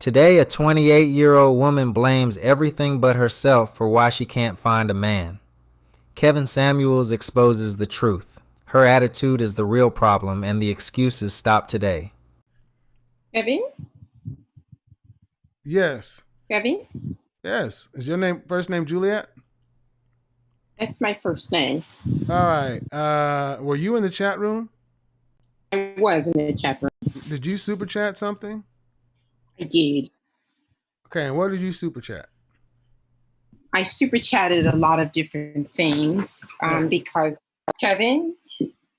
Today, a 28-year-old woman blames everything but herself for why she can't find a man. Kevin Samuels exposes the truth. Her attitude is the real problem, and the excuses stop today. Kevin? Yes. Kevin? Yes. Is your name first name Juliet? That's my first name. All right. Were you in the chat room? I was in the chat room. Did you super chat something? I did. Okay, and what did you super chat? I super chatted a lot of different things because, Kevin,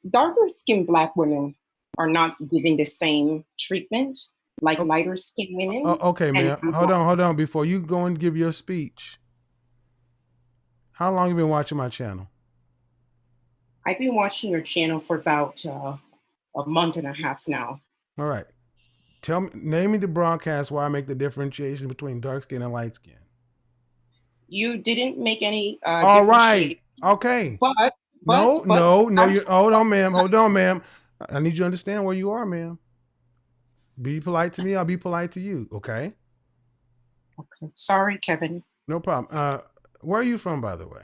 darker skinned Black women are not giving the same treatment like lighter skinned women. Okay, ma'am. Hold on. Before you go and give your speech, how long you been watching my channel? I've been watching your channel for about a month and a half now. All right. Name me the broadcast where I make the differentiation between dark skin and light skin. You didn't make any all right. Okay. But hold on, ma'am. I need you to understand where you are, ma'am. Be polite to me, I'll be polite to you, okay? Okay. Sorry, Kevin. No problem. Where are you from, by the way?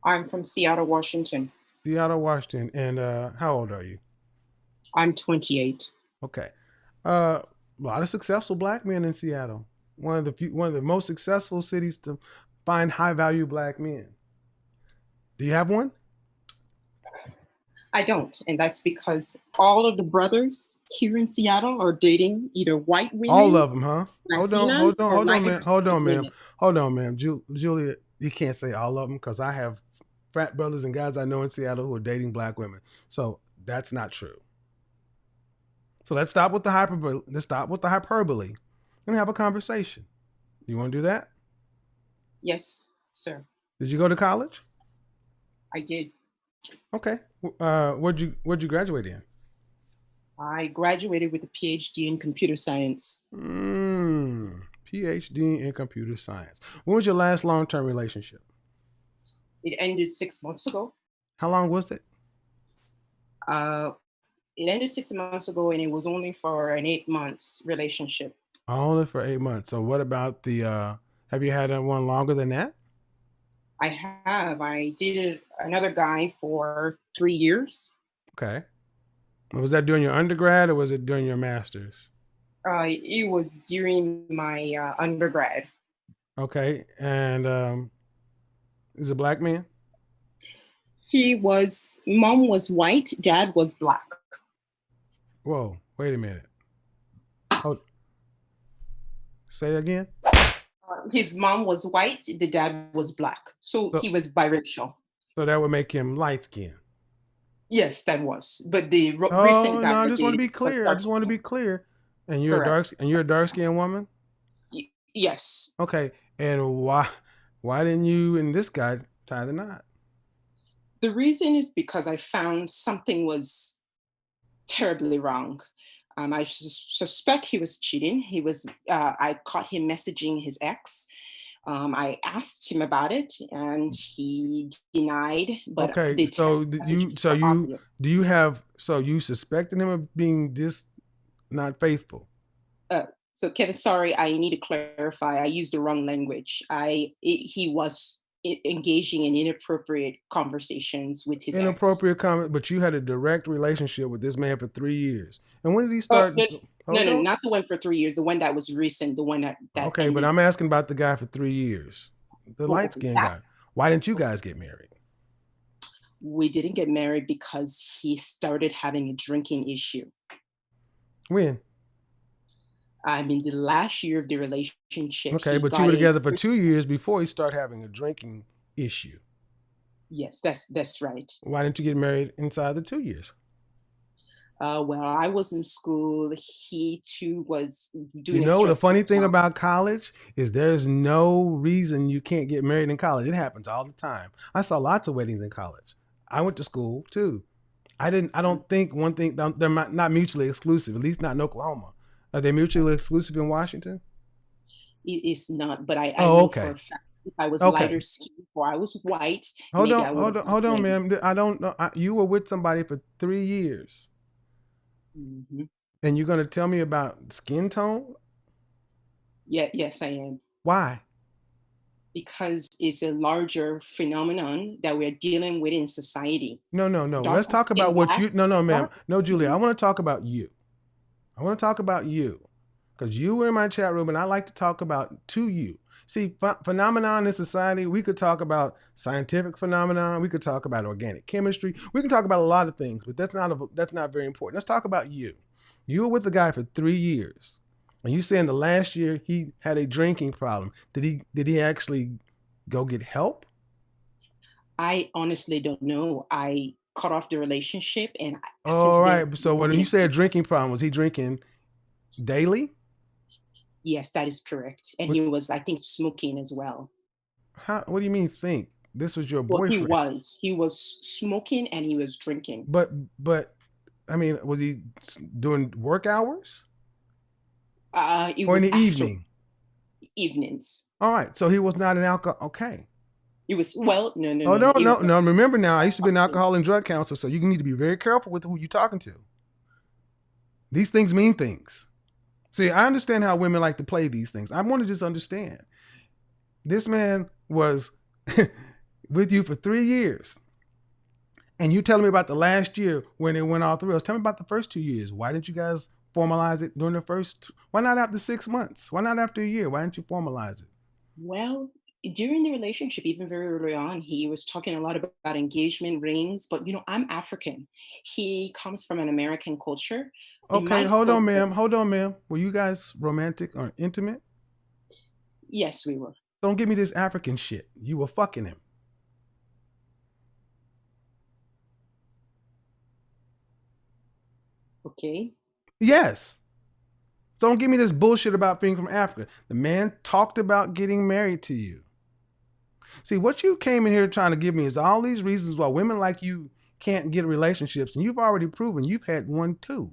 I'm from Seattle, Washington. Seattle, Washington. And how old are you? I'm 28. Okay. A lot of successful Black men in Seattle. One of the most successful cities to find high value Black men. Do you have one? I don't, and that's because all of the brothers here in Seattle are dating either white women. All of them, huh? Hold on, ma'am. Julia, you can't say all of them because I have frat brothers and guys I know in Seattle who are dating Black women. So that's not true. So let's stop with the hyperbole. And have a conversation. You want to do that? Yes, sir. Did you go to college? I did. Okay. What'd you graduate in? I graduated with a PhD in computer science. PhD in computer science. When was your last long-term relationship? It ended 6 months ago. How long was it? It ended 6 months ago, and it was only for an 8 months relationship. Only for 8 months. So what about have you had one longer than that? I have. I dated another guy for 3 years. Okay. Was that during your undergrad or was it during your master's? It was during my undergrad. Okay. And is a Black man? Mom was white, dad was Black. Whoa, wait a minute. Say again? His mom was white, the dad was Black. So he was biracial. So that would make him light skinned. Yes, that was. But the recent guy. No, I just want to be clear. And you're a dark skinned woman? Yes. Okay. And why didn't you and this guy tie the knot? The reason is because I found something was terribly wrong. I suspect he was cheating. I caught him messaging his ex. I asked him about it, and he denied. But okay, so you suspected him of being not faithful? So Kevin, sorry, I need to clarify. I used the wrong language. He was engaging in inappropriate conversations with his inappropriate comment, but you had a direct relationship with this man for 3 years. And when did he start? No, not the one for 3 years. The one that was recent. The one that okay, ended. But I'm asking about the guy for 3 years, the light skinned guy. Why didn't you guys get married? We didn't get married because he started having a drinking issue. When? I'm in the last year of the relationship. Okay, but you were together for 2 years before he started having a drinking issue. Yes, that's right. Why didn't you get married inside the 2 years? Well, I was in school. He too was doing. The funny thing about college is there's no reason you can't get married in college. It happens all the time. I saw lots of weddings in college. I went to school too. I don't think they're not mutually exclusive, at least not in Oklahoma. Are they mutually exclusive in Washington? It is not, but I know okay. for a fact if I was lighter skinned or I was white. Hold on, ma'am. I don't know. You were with somebody for 3 years. Mm-hmm. And you're going to tell me about skin tone? Yeah, yes, I am. Why? Because it's a larger phenomenon that we're dealing with in society. No. Dark Let's talk skin about what black, you. No, ma'am. dark No, Julia. I skin. want to talk about you. I want to talk about you because you were in my chat room, and I like to talk about to you. See, phenomenon in society. We could talk about scientific phenomenon. We could talk about organic chemistry. We can talk about a lot of things, but that's not very important. Let's talk about you. You were with the guy for 3 years, and you say in the last year he had a drinking problem. Did he actually go get help? I honestly don't know. I cut off the relationship, and since All then, right. So when you say a drinking problem, was he drinking daily? yes, that is correct. And What? he was, I think, smoking as well. How? What do you mean? Think this was your Well, boyfriend? he was smoking and he was drinking. But I mean, was he doing work hours It or in was the after evening? evenings. All right. So he was not an alcohol. Okay. It was, well, no, no, Oh no, no no. It no was no! Remember now, I used to be an alcohol and drug counselor, so you need to be very careful with who you're talking to. These things mean things. See, I understand how women like to play these things. I want to just understand. This man was with you for 3 years. And you telling me about the last year when it went off the rails. Tell me about the first 2 years. Why didn't you guys formalize it during the first? Why not after 6 months? Why not after a year? Why didn't you formalize it? Well, during the relationship, even very early on, he was talking a lot about engagement rings. But I'm African. He comes from an American culture. In Okay, my hold on, culture, ma'am. Hold on, ma'am. Were you guys romantic or intimate? yes, we were. Don't give me this African shit. You were fucking him. Okay. Yes. Don't give me this bullshit about being from Africa. The man talked about getting married to you. See, what you came in here trying to give me is all these reasons why women like you can't get relationships, and you've already proven you've had one too.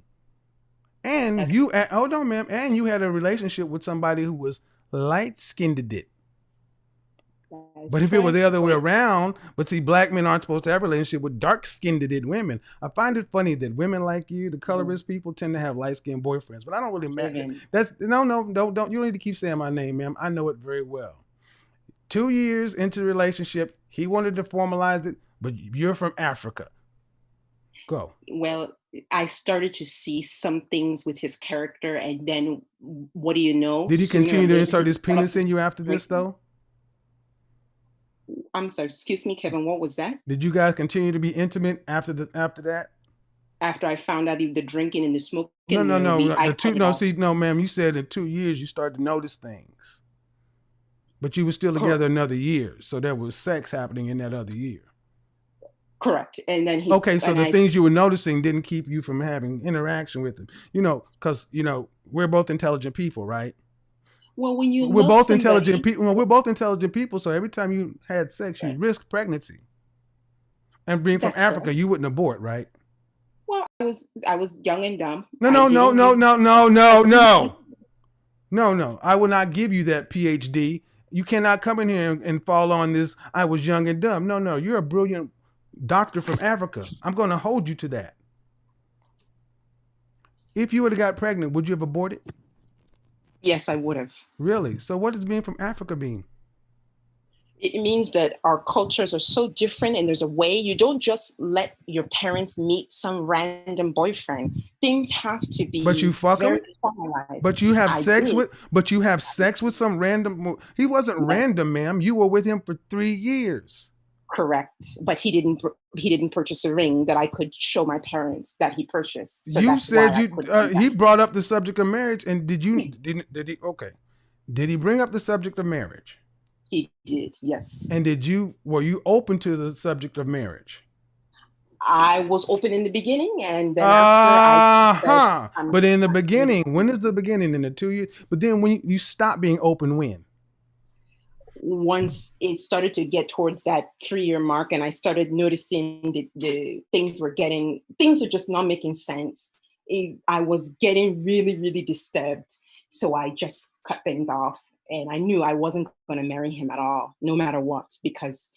And That's, you, hold on, ma'am, and you had a relationship with somebody who was light skinned it. that's But if it were correct. the other way But around, but see, black men aren't supposed to have a relationship with dark skinned women. I find it funny that women like you, the colorist people, tend to have light skinned boyfriends. But I don't really matter. Kevin, That's no, don't. You don't need to keep saying my name, ma'am. I know it very well. 2 years into the relationship, he wanted to formalize it, but you're from Africa. Go. well, I started to see some things with his character, and then what do you know? Did he Sooner or continue to later, insert he his penis developed in you after this, drinking. though? I'm sorry, excuse me, Kevin. What was that? Did you guys continue to be intimate after that? After I found out the drinking and the smoking, No, no, no, no. I The cut two, it no. off. See, no, ma'am. You said in 2 years you started to notice things, but you were still together Correct. another year, so there was sex happening in that other year. Correct. And then Okay, so the things you were noticing didn't keep you from having interaction with him. Because we're both intelligent people, right? well, when you We're love both intelligent somebody, people. We're both intelligent people. So every time you had sex, you risked pregnancy. And being from that's Africa, correct. you wouldn't abort, right? Well, I was young and dumb. No, I no, no, didn't no, use no, no, I no, didn't no, no. I will not give you that PhD. You cannot come in here and fall on this. I was young and dumb. No, no. You're a brilliant doctor from Africa. I'm going to hold you to that. If you would have got pregnant, would you have aborted? Yes, I would have. Really? So what does being from Africa mean? It means that our cultures are so different, and there's a way you don't just let your parents meet some random boyfriend. Things have to But you be fuck very him? formalized. But you have I sex did. with some random. He wasn't random, Yes, ma'am. You were with him for 3 years. correct. But he didn't purchase a ring that I could show my parents that he purchased. So You that's why said I you couldn't do he that. brought up the subject of marriage, and did he? Okay, did he bring up the subject of marriage? He did, yes. And were you open to the subject of marriage? I was open in the beginning, and then after I said, Uh-huh. I'm But in the not going to beginning, when is the beginning? In the 2 years? But then when you stop being open, when? once it started to get towards that 3-year mark, and I started noticing the things are just not making sense. I was getting really, really disturbed. So I just cut things off. And I knew I wasn't going to marry him at all, no matter what, because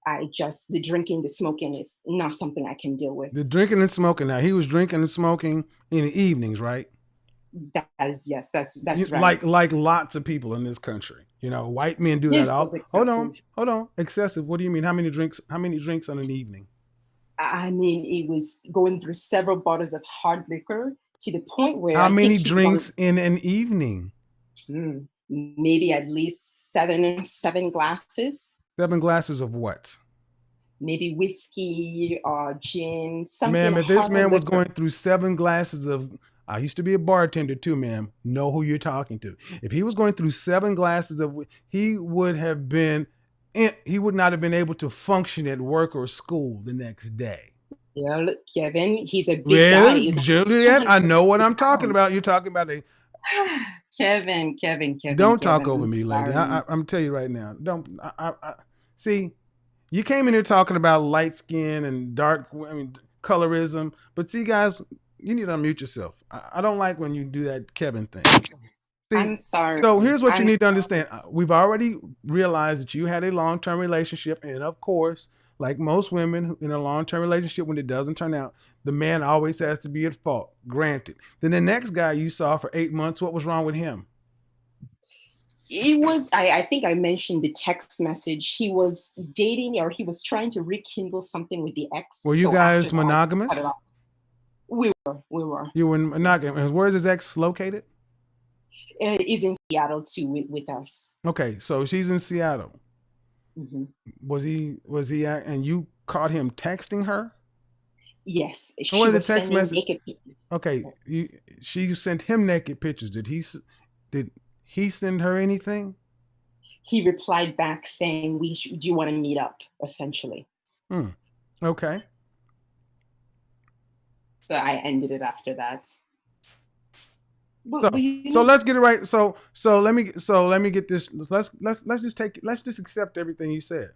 the drinking, the smoking is not something I can deal with. The drinking and smoking. Now he was drinking and smoking in the evenings, right? That's right. Like lots of people in this country. You know, white men do that His all. was excessive. Hold on. Excessive. What do you mean? How many drinks? How many drinks on an evening? I mean, he was going through several bottles of hard liquor to the point where How I think many he was on drinks in an evening? maybe at least seven glasses. 7 glasses of what? Maybe whiskey or gin, something Ma'am, if this hard man was liquor. going through 7 glasses of, I used to be a bartender too, ma'am. Know who you're talking to. If he was going through 7 glasses of, he would not have been able to function at work or school the next day. Yeah, look, Kevin, he's a big guy. Well, He's Juliet, I know what I'm 250 talking pounds. about. You're talking about a. Kevin. Don't talk over I'm me, lady. sorry. I'm tell you right now. Don't. See. You came in here talking about light skin and dark, colorism. But see, guys, you need to unmute yourself. I don't like when you do that Kevin thing. See, I'm sorry. so here's what you need to understand. We've already realized that you had a long-term relationship. And of course, like most women in a long-term relationship, when it doesn't turn out, the man always has to be at fault. Granted. Then the next guy you saw for 8 months, what was wrong with him? It was, I think I mentioned the text message. He was dating, or he was trying to rekindle something with the ex. Were you guys monogamous? We were. You were monogamous. Where's his ex located? He's in Seattle too with us. Okay, so she's in Seattle. Mm-hmm. Was he and you caught him texting her? Yes. She was text message? Naked pictures. Okay, she sent him naked pictures. Did he send her anything? He replied back saying, do you want to meet up, essentially. Okay. So I ended it after that. So let's get it right. So let me get this. Let's just accept everything you said.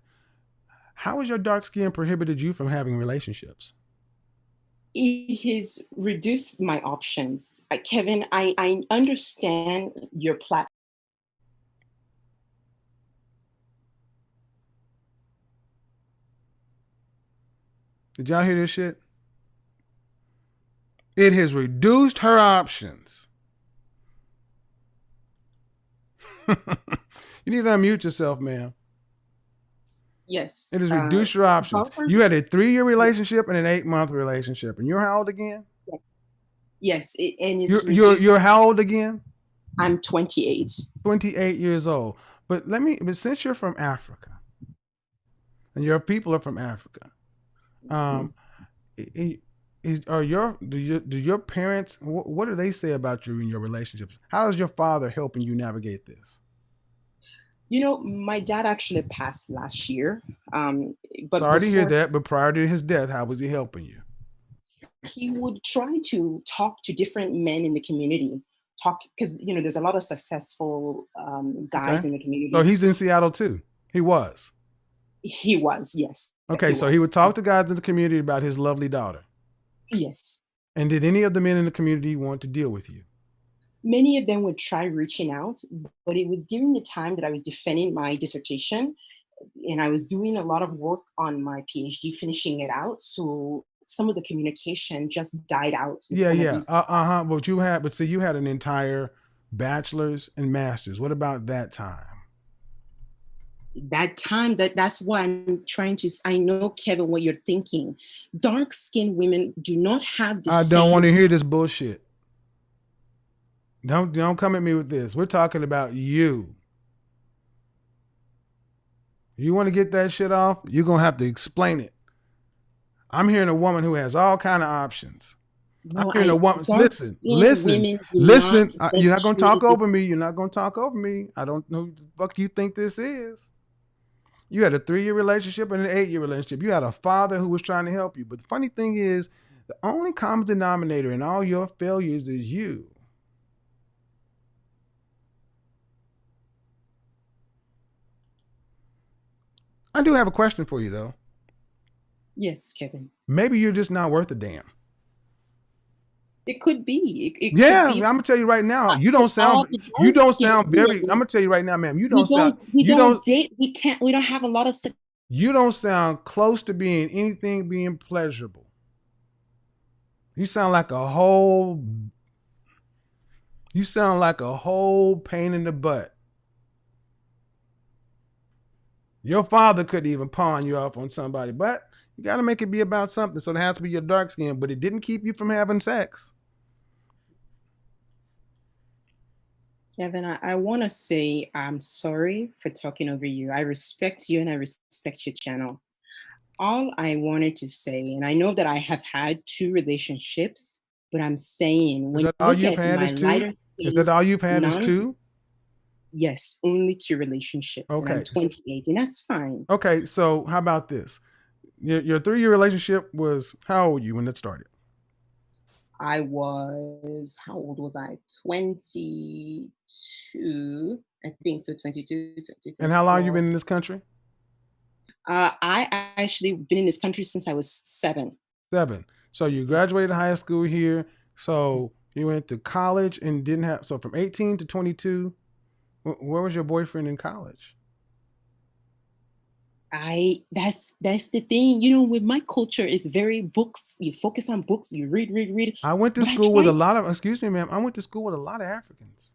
How has your dark skin prohibited you from having relationships? It has reduced my options. Kevin, I understand your platform. Did y'all hear this shit? It has reduced her options. You need to unmute yourself, ma'am. Yes. It has reduced your options. You had a 3-year relationship and an 8-month relationship. And you're how old again? Yes. And you're how old again? I'm 28. 28 years old. But since you're from Africa, and your people are from Africa, do your parents, what do they say about you in your relationships? How is your father helping you navigate this? My dad actually passed last year. But sorry to hear that, but prior to his death, how was he helping you? He would try to talk to different men in the community, because there's a lot of successful guys in the community. So he's in Seattle too. He was, yes. Okay, so he would talk to guys in the community about his lovely daughter. Yes. And did any of the men in the community want to deal with you? Many of them would try reaching out, but it was during the time that I was defending my dissertation, and I was doing a lot of work on my PhD, finishing it out. So some of the communication just died out. But you had an entire bachelor's and master's. What about that time? That's why I'm trying to. I know, Kevin, what you're thinking. Dark-skinned women do not have the same. I don't want to hear this bullshit. Don't come at me with this. We're talking about you. You want to get that shit off? You're going to have to explain it. I'm hearing a woman who has all kind of options. No, I'm hearing a woman. Listen. You're not going to talk over me. You're not going to talk over me. I don't know who the fuck you think this is. You had a 3-year relationship and an 8-year relationship. You had a father who was trying to help you. But the funny thing is, the only common denominator in all your failures is you. I do have a question for you, though. Yes, Kevin. Maybe you're just not worth a damn. It could be. I'm gonna tell you right now. You don't sound very. I'm gonna tell you right now, ma'am. We don't date. We don't have a lot of. You don't sound close to being pleasurable. You sound like a whole. You sound like a whole pain in the butt. Your father couldn't even pawn you off on somebody, but you got to make it be about something. So it has to be your dark skin, but it didn't keep you from having sex. Kevin, I want to say I'm sorry for talking over you. I respect you and I respect your channel. All I wanted to say, and I know that I have had 2 relationships, but I'm saying Is when that you all look you've at had my is 2? lighter Is skin, that all you've had is non 2? yes, only 2 relationships, and I'm Okay. 28, and that's fine. Okay. So how about this? Your 3-year relationship was, how old were you when it started? I was, how old was I? 22, I think so, 22, 23, And how long you 24. been in this country? I actually been in this country since I was 7. 7. So you graduated high school here. So you went to college and didn't have, so from 18 to 22, where was your boyfriend in college? That's the thing, with my culture is very books. You focus on books, you read. I went to But I school with a tried lot of, excuse me, ma'am, I went to school with a lot of Africans.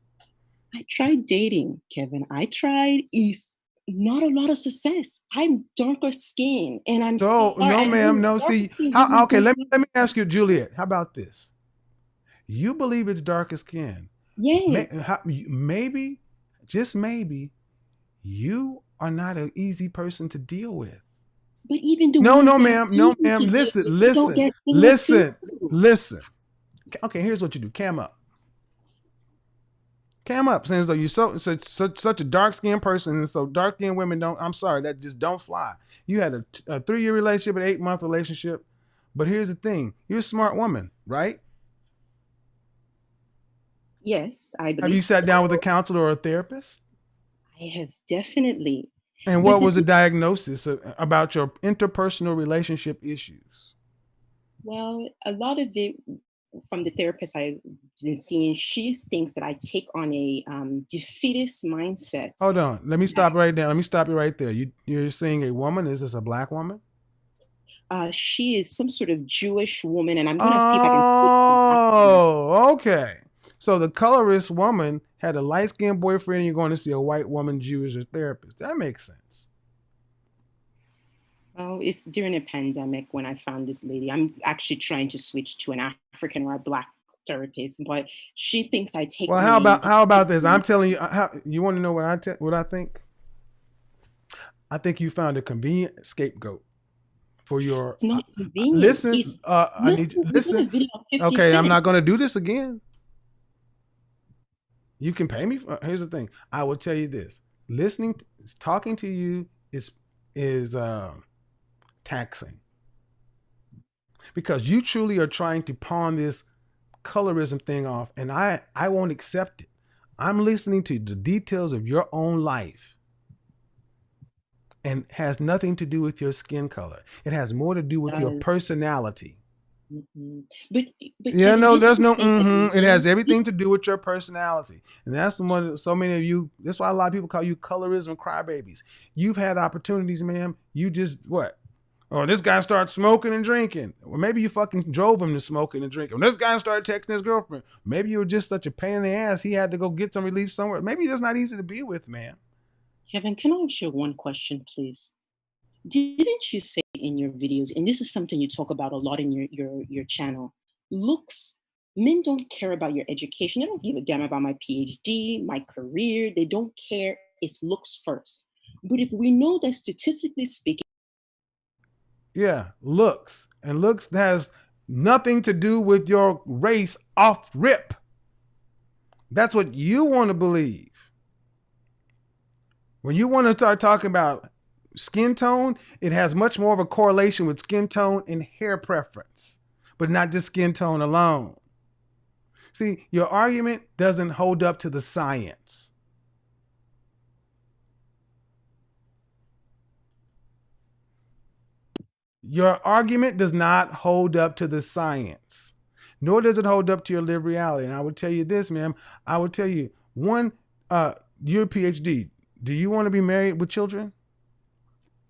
I tried dating, Kevin. I tried is not a lot of success. I'm darker skin and I'm So, sorry. no, I ma'am, know no. darker See, skin how? women Okay, don't let me ask you, Juliet. How about this? You believe it's darker skin. yes. Maybe, just maybe, you are not an easy person to deal with. But even the No, ones no, that are ma'am, no, easy ma'am. to deal Listen, with, they don't listen, get stigma too. listen, listen. Okay, here's what you do. Cam up. Cam up, saying as though you're such a dark skinned person, and so dark skinned women don't. I'm sorry, that just don't fly. You had a 3-year relationship, an 8-month relationship, but here's the thing: you're a smart woman, right? Yes, I Have you believe sat so. down with a counselor or a therapist? I have definitely. And But what the was the thing, diagnosis about your interpersonal relationship issues? well, a lot of it from the therapist I've been seeing, she thinks that I take on a defeatist mindset. Hold on, let me stop right there. Let me stop you right there. You're seeing a woman. Is this a black woman? She is some sort of Jewish woman, and I'm gonna see if I can put it in document. Oh, okay. So the colorist woman had a light skinned boyfriend, and you're going to see a white woman Jewish therapist. That makes sense. Oh, it's during a pandemic when I found this lady. I'm actually trying to switch to an African or a black therapist, but she thinks I take Well, on a how about this? I'm defeatist telling you, mindset. how, you want to know what I think? I think you found a convenient scapegoat for It's your. not convenient. Listen, He's I need you. listen. We did a Listen. video of 50 Okay, I'm Cent. not going to do this again. You can pay me. Here's the thing. I will tell you this: listening, talking to you is taxing because you truly are trying to pawn this colorism thing off, and I won't accept it. I'm listening to the details of your own life, and has nothing to do with your skin color. It has more to do with your Does. personality. Mhm. But Yeah, Kevin, no, didn't there's you no think that It has men? everything to do with your personality. And that's the one so many of you, that's why a lot of people call you colorism crybabies. You've had opportunities, ma'am. You just what? Oh, this guy started smoking and drinking. Or maybe you fucking drove him to smoking and drinking. When this guy started texting his girlfriend, maybe you were just such a pain in the ass. He had to go get some relief somewhere. Maybe that's not easy to be with, man. Kevin, can I ask you one question, please? Didn't you say in your videos, and this is something you talk about a lot in your channel, looks, men don't care about your education. They don't give a damn about my PhD, my career. They don't care. It's looks first. But if we know that statistically speaking, Yeah, looks. And looks has nothing to do with your race off rip. That's what you want to believe. When you want to start talking about skin tone, it has much more of a correlation with skin tone and hair preference, but not just skin tone alone. See, your argument doesn't hold up to the science. Your argument does not hold up to the science, nor does it hold up to your lived reality. And I would tell you this, ma'am. I would tell you, one, your PhD. Do you want to be married with children?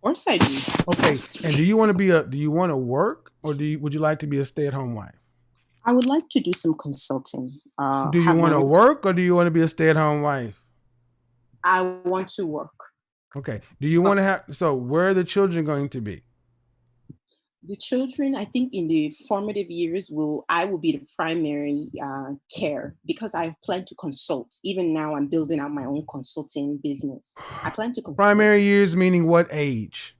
of course I do. Okay, and do you want to work, or would you like to be a stay-at-home wife? I would like to do some consulting. Do you Have want my to own. work or do you want to be a stay-at-home wife? I want to work. Okay. Do you want to have, so where are the children going to be? The children, I think, in the formative years, I will be the primary care, because I plan to consult. Even now, I'm building out my own consulting business. I plan to consult. Primary years meaning what age?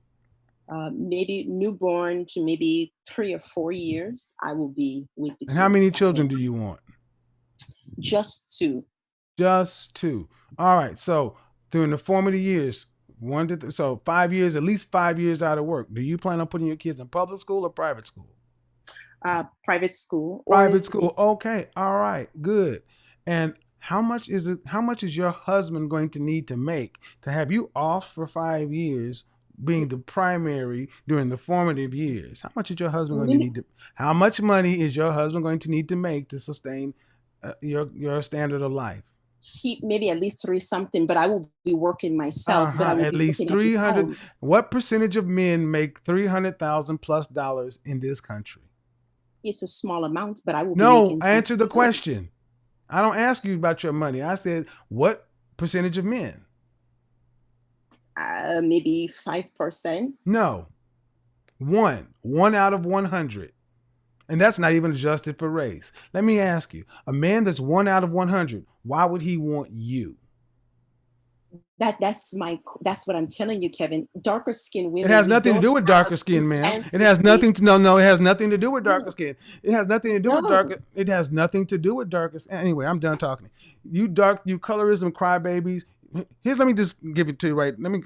Maybe newborn to maybe 3 or 4 years. I will be with the kids. And how many children do you want? Just 2. Just 2. All right. So during the formative years, 1 to so 5 years, at least 5 years out of work. Do you plan on putting your kids in public school or private school? Private school. Private school. Okay. All right. Good. And how much is your husband going to need to make to have you off for 5 years, being the primary during the formative years? How much is your husband going to need to? How much money is your husband going to need to make to sustain your standard of life? Maybe at least 3 something, but I will be working myself. But I will at least 300. What percentage of men make $300,000+ in this country? It's a small amount, but I will. No, answer the question. I don't ask you about your money. I said, what percentage of men? Maybe 5%. No, one out of 100. And that's not even adjusted for race. Let me ask you, a man that's 1 out of 100, why would he want you? That's what I'm telling you, Kevin. Darker skinned women. It has nothing to do with darker skin, man. It has nothing to it has nothing to do with darker skin. It has nothing to do with darker. It has nothing to do with darker. Anyway, I'm done talking. You colorism crybabies. Let me just give it to you right. Let me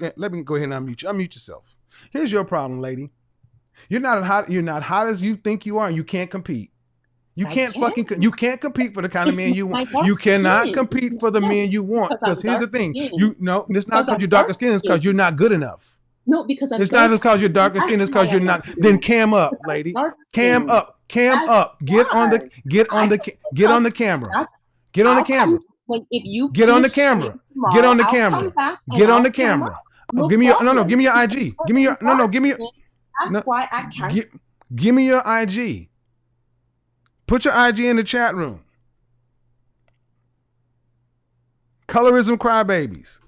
go ahead and unmute you. Unmute yourself. Here's your problem, lady. You're not hot as you think you are, and you can't compete. You can't compete for the kind of man you want. You cannot compete for the man you want. Because here's the thing. It's not because you're darker skin, it's because you're not good enough. No, because it's not just because you're darker skin, it's because you're not. Then cam up, lady. Cam up. Get on the camera. Get on the camera. Get on the camera. Get on the camera. Get on the camera. Give me your IG. That's why I can't. Give me your IG. Put your IG in the chat room. Colorism crybabies.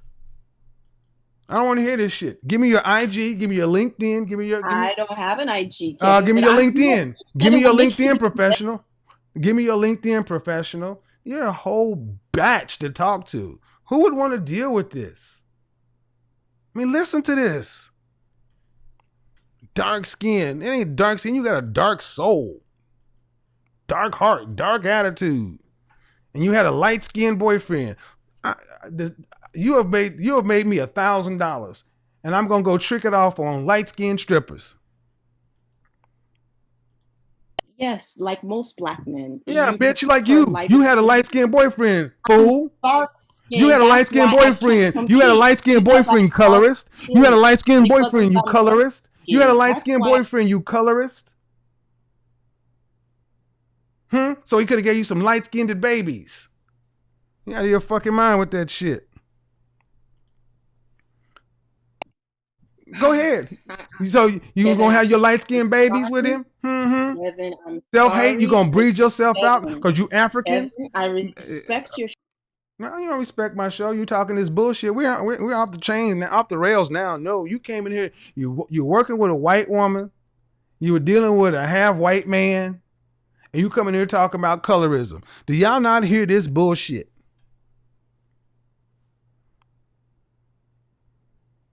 I don't want to hear this shit. Give me your IG. Give me your LinkedIn. I don't have an IG. Give me your LinkedIn. Give me your LinkedIn professional. Give me your LinkedIn professional. You're a whole batch to talk to. Who would want to deal with this? I mean, listen to this. Dark skin. It ain't dark skin. You got a dark soul. Dark heart, dark attitude, and you had a light-skinned boyfriend. You have made me $1,000, and I'm gonna go trick it off on light-skinned strippers. Yes, like most black men. Yeah, bitch, you had a light-skinned boyfriend, fool. Dark skin. You had a light-skinned boyfriend. You had a light-skinned boyfriend, colorist. You had a light-skinned boyfriend, you colorist. You had a light-skinned boyfriend, you colorist. So he could have gave you some light-skinned babies. You out of your fucking mind with that shit. Go ahead. So you gonna have your light-skinned babies with him? Kevin, self-hate? You gonna breed yourself out because you African? Kevin, I respect your. No, you don't respect my show. You talking this bullshit. We're off the chain now, off the rails now. No, you came in here. You're working with a white woman. You were dealing with a half-white man. And you come in here talking about colorism. Do y'all not hear this bullshit?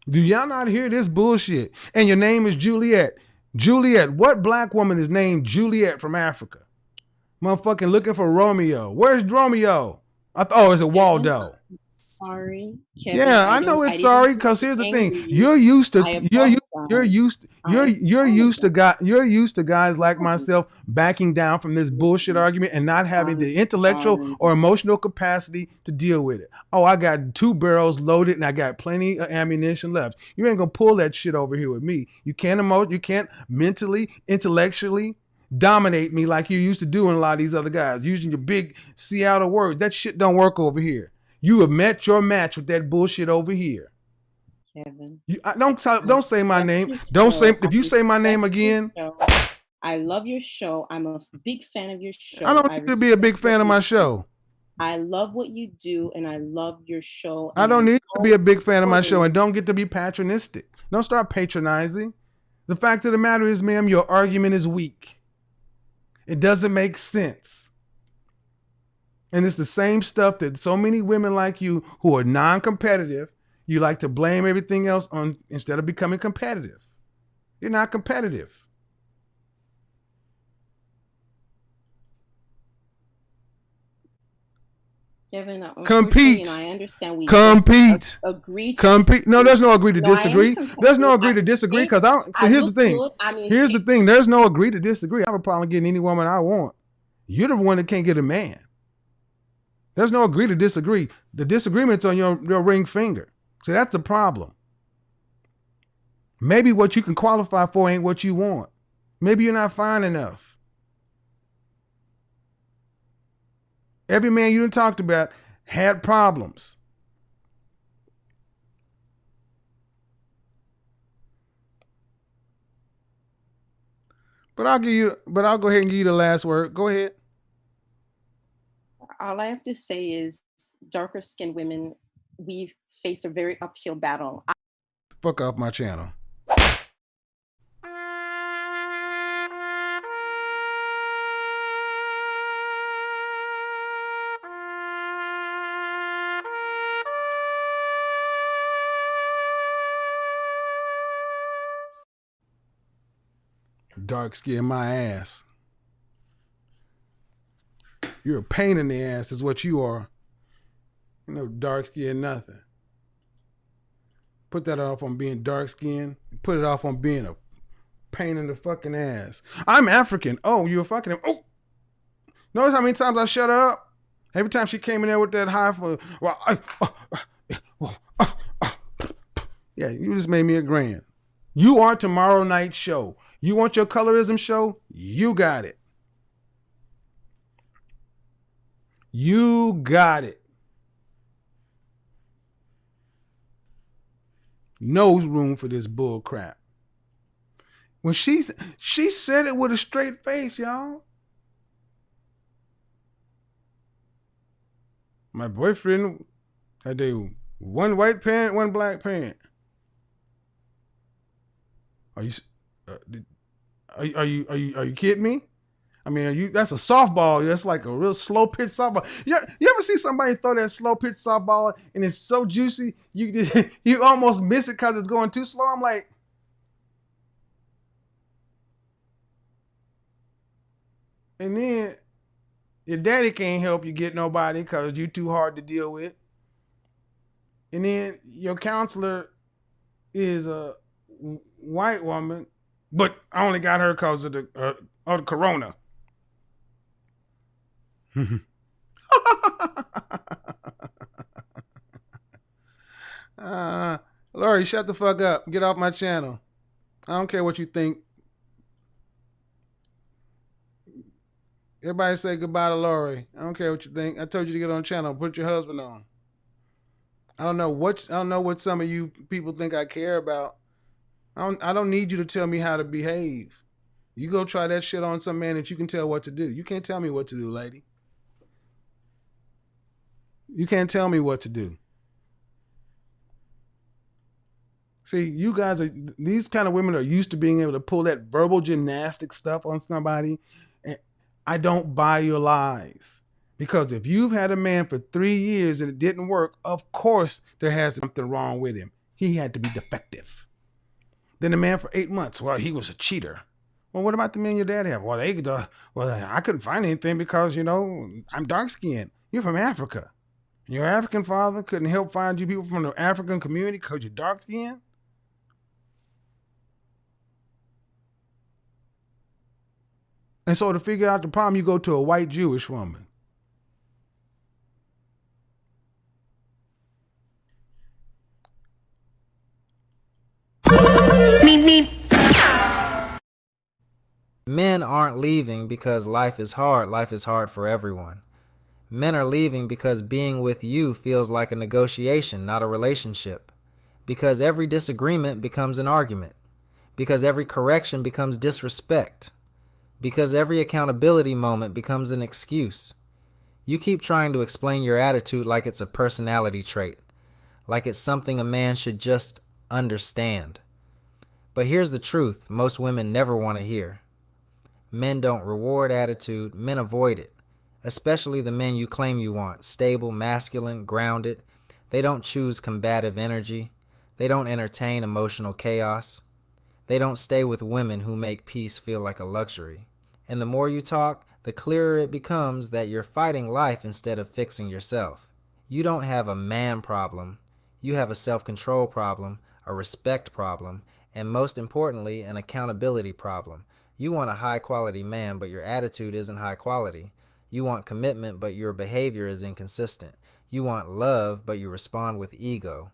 Do y'all not hear this bullshit? And your name is Juliet. Juliet, what black woman is named Juliet from Africa? Motherfucking looking for Romeo. Where's Romeo? It's a Waldo. Sorry, Kevin. Yeah, I know it's sorry because here's the thing: you're used to guys like myself backing down from this bullshit argument and not having the intellectual or emotional capacity to deal with it. Oh, I got 2 barrels loaded and I got plenty of ammunition left. You ain't gonna pull that shit over here with me. You can't mentally, intellectually dominate me like you used to do in a lot of these other guys using your big Seattle words. That shit don't work over here. You have met your match with that bullshit over here. Kevin. Don't say my name. Don't say if you say my name again. I love your show. I'm a big fan of your show. I don't need you to be a big fan of my show. I love what you do, and I love your show. I don't need you to be a big fan of my show, and don't get to be patronistic. Don't start patronizing. The fact of the matter is, ma'am, your argument is weak. It doesn't make sense. And it's the same stuff that so many women like you who are non-competitive, you like to blame everything else on instead of becoming competitive. You're not competitive. Kevin, compete. I understand we compete. Agree to compete. No, there's no agree to disagree. There's no agree to disagree because here's the thing. Here's the thing. There's no agree to disagree. I have a problem getting any woman I want. You're the one that can't get a man. There's no agree to disagree. The disagreement's on your ring finger. See, that's the problem. Maybe what you can qualify for ain't what you want. Maybe you're not fine enough. Every man you done talked about had problems. But I'll go ahead and give you the last word. Go ahead. All I have to say is darker skinned women, we face a very uphill battle. Fuck off my channel. Dark skin my ass. You're a pain in the ass is what you are. You know, dark skin nothing. Put that off on being dark skinned. Put it off on being a pain in the fucking ass. I'm African. Oh, you're fucking. Oh, notice how many times I shut her up? Every time she came in there with that high for, well, yeah, you just made me a grand. You are tomorrow night's show. You want your colorism show? You got it. You got it. No room for this bull crap. When she said it with a straight face, y'all. My boyfriend had one white parent, one black parent. Are you kidding me? I mean, that's a softball. That's like a real slow pitch softball. You ever see somebody throw that slow pitch softball and it's so juicy you almost miss it because it's going too slow? I'm like, and then your daddy can't help you get nobody because you too hard to deal with. And then your counselor is a white woman, but I only got her because of the corona. Lori, shut the fuck up. Get off my channel. I don't care what you think. Everybody say goodbye to Lori. I don't care what you think. I told you to get on the channel. Put your husband on. I don't know what some of you people think I care about. I don't need you to tell me how to behave. You go try that shit on some man that you can tell what to do. You can't tell me what to do, lady. You can't tell me what to do. See, you guys these kind of women are used to being able to pull that verbal gymnastic stuff on somebody. And I don't buy your lies. Because if you've had a man for 3 years and it didn't work, of course there has something wrong with him. He had to be defective. Then the man for 8 months, well, he was a cheater. Well, what about the men your dad had? Well, I couldn't find anything because, I'm dark skinned. You're from Africa. Your African father couldn't help find you people from the African community because you're dark skinned? And so to figure out the problem, you go to a white Jewish woman. Men aren't leaving because life is hard. Life is hard for everyone. Men are leaving because being with you feels like a negotiation, not a relationship. Because every disagreement becomes an argument. Because every correction becomes disrespect. Because every accountability moment becomes an excuse. You keep trying to explain your attitude like it's a personality trait, like it's something a man should just understand. But here's the truth most women never want to hear. Men don't reward attitude, men avoid it. Especially the men you claim you want, stable, masculine, grounded. They don't choose combative energy. They don't entertain emotional chaos. They don't stay with women who make peace feel like a luxury. And the more you talk, the clearer it becomes that you're fighting life instead of fixing yourself. You don't have a man problem. You have a self-control problem, a respect problem, and most importantly, an accountability problem. You want a high-quality man, but your attitude isn't high quality. You want commitment, but your behavior is inconsistent. You want love, but you respond with ego.